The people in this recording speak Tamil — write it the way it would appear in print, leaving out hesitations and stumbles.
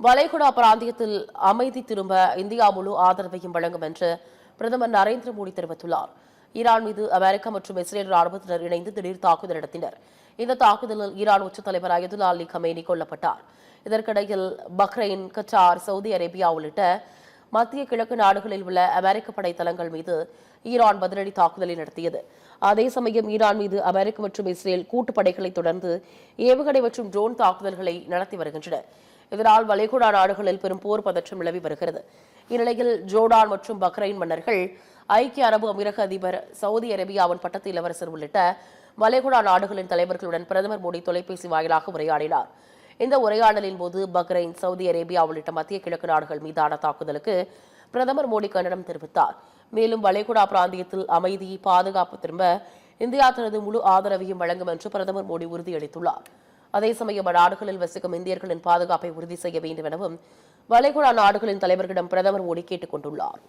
வளைகுடா பிராந்தியத்தில் அமைதி திரும்ப இந்தியா முழு ஆதரவையும் வழங்கும் என்று பிரதமர் நரேந்திர மோடி தெரிவித்துள்ளார். ஈரான் மீது அமெரிக்கா மற்றும் இஸ்ரேல் ராணுவத்தினர் இணைந்து திடீர் தாக்குதல் நடத்தினர். இந்த தாக்குதலில் ஈரான் உச்சத் தலைவர் அயதுல்லா அலி கமேனி கொல்லப்பட்டார். இதற்கிடையில் பஹ்ரைன், கட்டார், சவுதி அரேபியா உள்ளிட்ட மத்திய கிழக்கு நாடுகளில் உள்ள அமெரிக்க படை தளங்கள் மீது ஈரான் பதிலடி தாக்குதலை நடத்தியது. அதே சமயம் ஈரான் மீது அமெரிக்க மற்றும் இஸ்ரேல் கூட்டுப்படைகளை தொடர்ந்து ஏவுகணை மற்றும் ட்ரோன் தாக்குதல்களை நடத்தி வருகின்றன. இதனால் வளைகுடா நாடுகளில் பெரும் போர் பதற்றம் நிலவி வருகிறது. இந்நிலையில் ஜோர்டான் மற்றும் பஹ்ரைன் மன்னர்கள், ஐக்கிய அரபு அமீரக அதிபர், சவுதி அரேபியாவின் பட்டத்து இளவரசர் உள்ளிட்ட வளைகுடா நாடுகளின் தலைவர்களுடன் பிரதமர் மோடி தொலைபேசி வாயிலாக உரையாடினார். இந்த உரையாடலின் போது பஹ்ரைன், சவுதி அரேபியா உள்ளிட்ட மத்திய கிழக்கு நாடுகள் மீதான தாக்குதலுக்கு பிரதமர் மோடி கண்டனம் தெரிவித்தார். மேலும் வளைகுடா பிராந்தியத்தில் அமைதி, பாதுகாப்பு திரும்ப இந்தியா தனது முழு ஆதரவையும் வழங்கும் என்று பிரதமர் மோடி உறுதியளித்துள்ளார். அதே சமயம் அந்நாடுகளில் வசிக்கும் இந்தியர்களின் பாதுகாப்பை உறுதி செய்ய வேண்டும் எனவும் வளைகுடா நாடுகளின் தலைவர்களிடம் பிரதமர் மோடி கேட்டுக் கொண்டுள்ளார்.